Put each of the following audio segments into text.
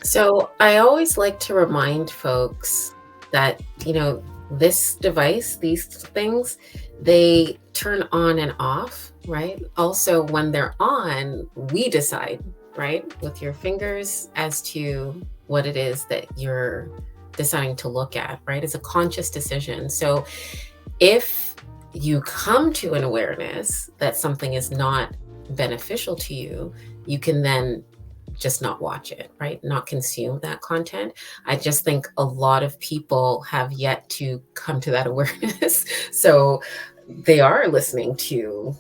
So I always like to remind folks that, this device, these things, they turn on and off, right? Also, when they're on, we decide, right, with your fingers as to what it is that you're deciding to look at, right? It's a conscious decision. So if you come to an awareness that something is not beneficial to you, you can then just not watch it, right? Not consume that content. I just think a lot of people have yet to come to that awareness. So they are listening to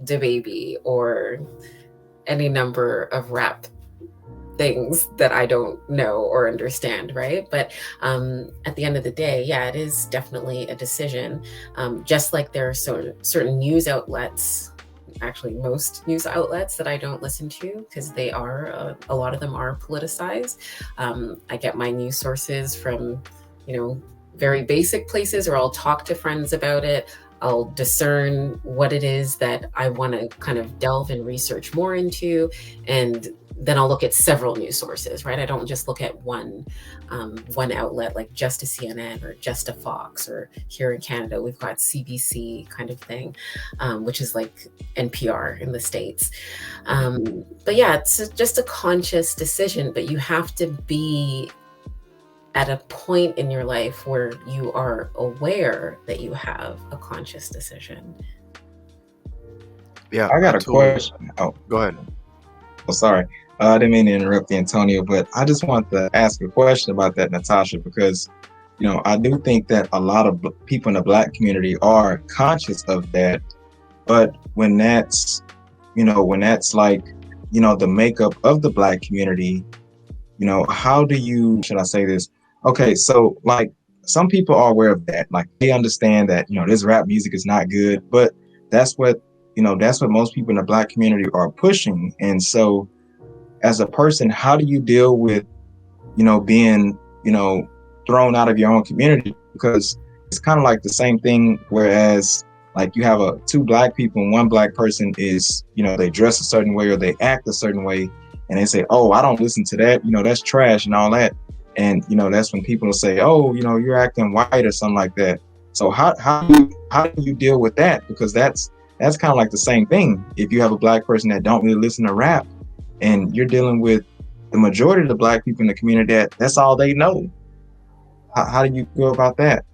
the baby or any number of rap things that I don't know or understand, right? But at the end of the day, yeah, it is definitely a decision. Just like there are certain news outlets, actually most news outlets that I don't listen to because they are a lot of them are politicized. I get my news sources from, you know, very basic places, or I'll talk to friends about it. I'll discern what it is that I want to kind of delve and research more into, and then I'll look at several news sources, right? I don't just look at one outlet, like just a CNN or just a Fox, or here in Canada we've got CBC kind of thing, which is like NPR in the States. But yeah, it's just a conscious decision, but you have to be at a point in your life where you are aware that you have a conscious decision. Yeah, I I got a totally. question. Oh, Go ahead. oh, sorry. I didn't mean to interrupt you, Antonio, but I just want to ask a question about that, Natasha, because I do think that a lot of people in the Black community are conscious of that, but when that's like, the makeup of the Black community, how do you, should I say this? Okay, so like some people are aware of that. Like they understand that, this rap music is not good, but that's what, that's what most people in the Black community are pushing. And so as a person, how do you deal with, being, thrown out of your own community? Because it's kind of like the same thing, whereas like you have two Black people and one Black person is, they dress a certain way or they act a certain way, and they say, oh, I don't listen to that, that's trash and all that. And that's when people will say, oh, you're acting white or something like that. So how do you deal with that? Because that's kind of like the same thing. If you have a Black person that don't really listen to rap, and you're dealing with the majority of the Black people in the community that's all they know. How do you go about that?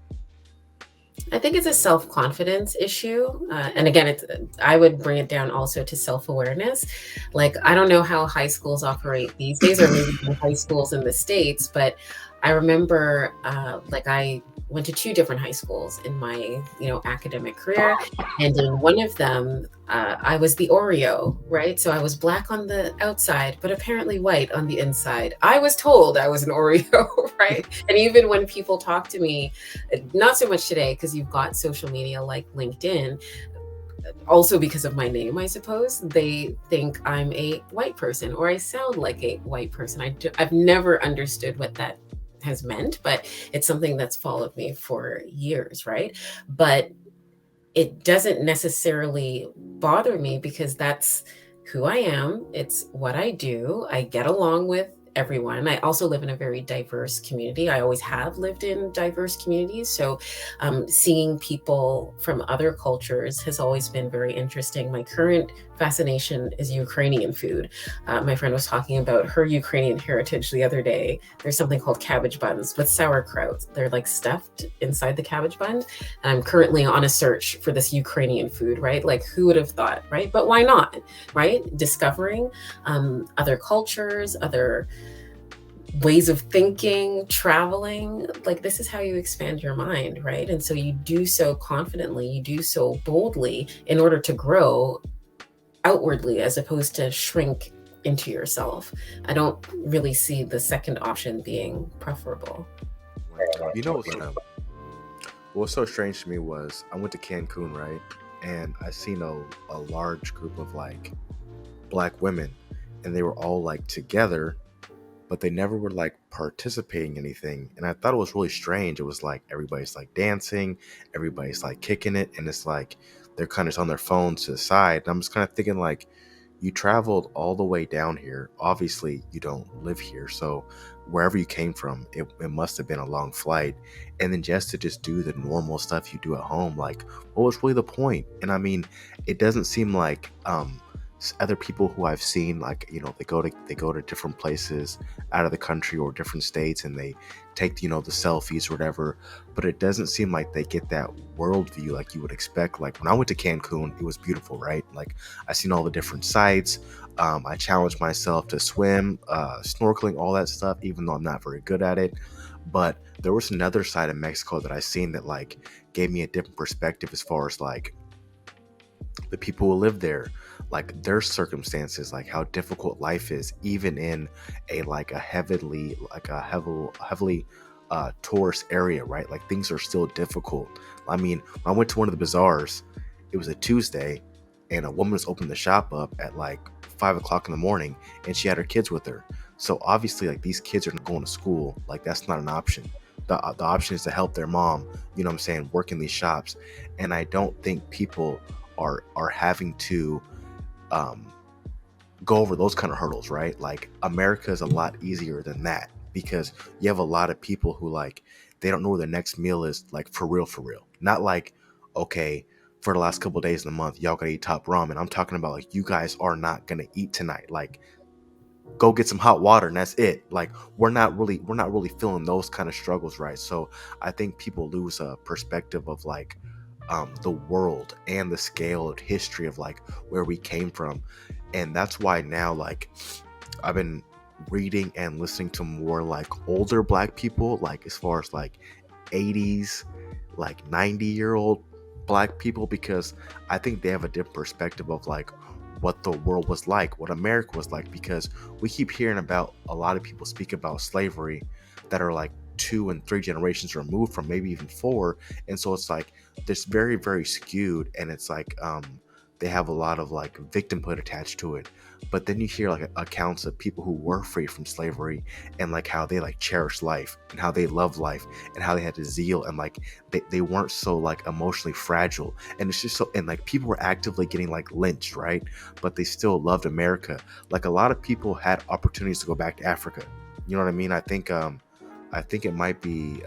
I think it's a self confidence issue. And again, I would bring it down also to self awareness. Like, I don't know how high schools operate these days, or maybe the high schools in the States, but I remember like I went to two different high schools in my academic career, and in one of them I was the Oreo, right? So I was black on the outside but apparently white on the inside. I was told I was an Oreo, right? And even when people talk to me, not so much today because you've got social media like LinkedIn, also because of my name, I suppose, they think I'm a white person or I sound like a white person. I've never understood what that has meant, but it's something that's followed me for years, right? But it doesn't necessarily bother me because that's who I am. It's what I do. I get along with everyone. I also live in a very diverse community. I always have lived in diverse communities. So seeing people from other cultures has always been very interesting. My current fascination is Ukrainian food. My friend was talking about her Ukrainian heritage the other day. There's something called cabbage buns with sauerkraut. They're like stuffed inside the cabbage bun. I'm currently on a search for this Ukrainian food, right? Like, who would have thought, right? But why not, right? Discovering other cultures, other ways of thinking, traveling. Like, this is how you expand your mind, right? And so you do so confidently, you do so boldly in order to grow outwardly as opposed to shrink into yourself. I don't really see the second option being preferable. Right. You know what's so strange to me was I went to Cancun, right? And I seen a large group of like Black women, and they were all like together, but they never were like participating in anything. And I thought it was really strange. It was like everybody's like dancing, everybody's like kicking it, and it's like they're kind of on their phones to the side. And I'm just kind of thinking like, you traveled all the way down here. Obviously, you don't live here, so wherever you came from, it must have been a long flight. And then just to just do the normal stuff you do at home, like, what was really the point? And I mean, it doesn't seem like other people who I've seen, like, they go to different places out of the country or different states, and they take the selfies or whatever. But it doesn't seem like they get that worldview like you would expect. Like when I went to Cancun, it was beautiful, right? Like I seen all the different sites. I challenged myself to swim, snorkeling, all that stuff, even though I'm not very good at it. But there was another side of Mexico that I seen that like gave me a different perspective as far as like the people who live there, like their circumstances, like how difficult life is, even in a heavily tourist area, right? Like things are still difficult. I mean, I went to one of the bazaars. It was a Tuesday, and a woman was opening the shop up at like 5 o'clock in the morning, and she had her kids with her. So obviously, like these kids are not going to school. Like that's not an option. The option is to help their mom. You know what I'm saying? Work in these shops, and I don't think people are having to um, go over those kind of hurdles, right? Like America is a lot easier than that because you have a lot of people who like they don't know where their next meal is, like for real. Not like, okay, for the last couple of days in the month, y'all gotta eat top ramen. I'm talking about like you guys are not gonna eat tonight. Like go get some hot water and that's it. Like we're not really feeling those kind of struggles, right? So I think people lose a perspective of like the world and the scale of history of like where we came from. And that's why now like I've been reading and listening to more like older black people, like as far as like 80s, like 90-year-old black people, because I think they have a different perspective of like what the world was like, what America was like, because we keep hearing about a lot of people speak about slavery that are like 2 and 3 generations removed from, maybe even 4. And so it's like this very, very skewed, and it's like they have a lot of like victimhood attached to it. But then you hear like accounts of people who were free from slavery, and like how they like cherished life and how they loved life and how they had the zeal, and like they weren't so like emotionally fragile. And it's just so, and like people were actively getting like lynched, right? But they still loved America. Like a lot of people had opportunities to go back to Africa. You know what I mean? I think it might be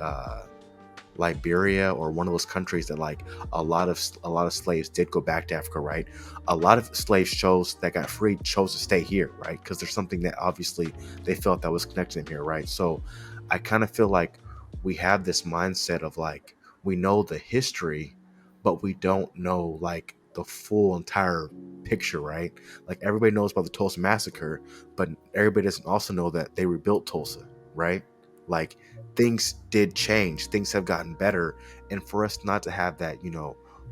Liberia or one of those countries that like a lot of slaves did go back to Africa, right? A lot of slaves that got freed chose to stay here, right? Because there's something that obviously they felt that was connecting them here, right? So I kind of feel like we have this mindset of like we know the history, but we don't know like the full entire picture, right? Like everybody knows about the Tulsa massacre, but everybody doesn't also know that they rebuilt Tulsa, right? Like things did change, things have gotten better. And for us not to have that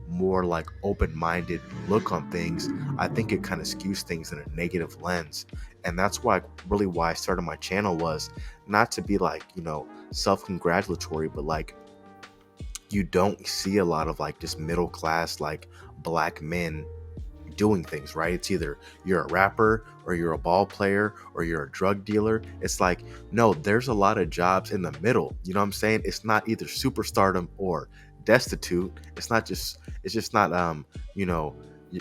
more like open-minded look on things, I think it kind of skews things in a negative lens. And that's why I started my channel, was not to be like self-congratulatory, but like you don't see a lot of like just middle class like black men doing things, right? It's either you're a rapper or you're a ball player or you're a drug dealer. It's like, no, there's a lot of jobs in the middle. You know what I'm saying? It's not either superstardom or destitute. It's just not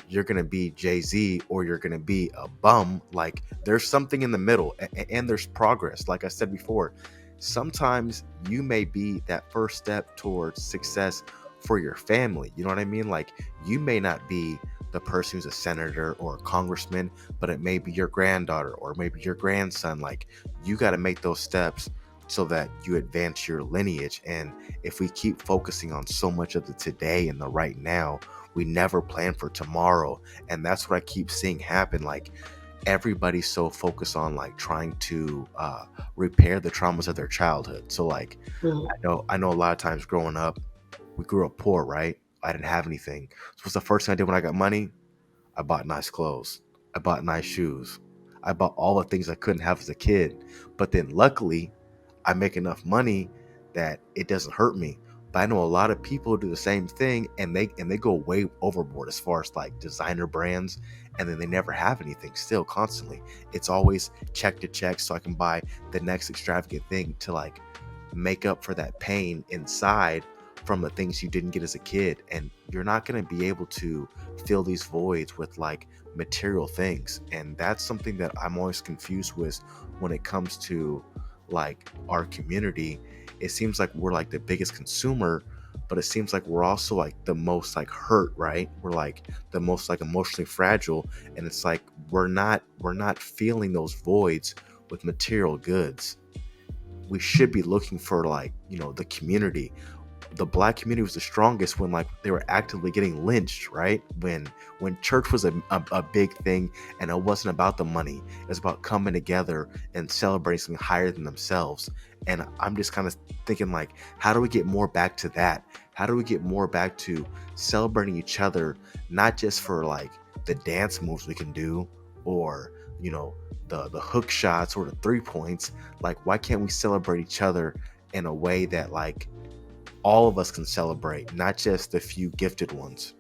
you're gonna be Jay-Z or you're gonna be a bum. Like there's something in the middle, and there's progress. Like I said before, sometimes you may be that first step towards success for your family. You know what I mean? Like you may not be the person who's a senator or a congressman, but it may be your granddaughter or maybe your grandson. Like you got to make those steps so that you advance your lineage. And if we keep focusing on so much of the today and the right now, we never plan for tomorrow. And that's what I keep seeing happen. Like everybody's so focused on like trying to repair the traumas of their childhood. So like Mhm. I know a lot of times growing up, we grew up poor, right? I didn't have anything. So what's the first thing I did when I got money? I bought nice clothes. I bought nice shoes. I bought all the things I couldn't have as a kid. But then luckily, I make enough money that it doesn't hurt me. But I know a lot of people do the same thing, and they go way overboard as far as like designer brands, and then they never have anything still constantly. It's always check to check so I can buy the next extravagant thing to like make up for that pain inside. from the things you didn't get as a kid, and you're not going to be able to fill these voids with like material things. And that's something that I'm always confused with when it comes to like our community. It seems like we're like the biggest consumer, but it seems like we're also like the most like hurt, right? We're like the most like emotionally fragile, and it's like we're not feeling those voids with material goods. We should be looking for like, the community. The black community was the strongest when like they were actively getting lynched, right? When church was a big thing, and it wasn't about the money. It was about coming together and celebrating something higher than themselves. And I'm just kind of thinking like, how do we get more back to that? How do we get more back to celebrating each other, not just for like the dance moves we can do, or the hook shots or the 3 points? Like, why can't we celebrate each other in a way that like all of us can celebrate, not just the few gifted ones?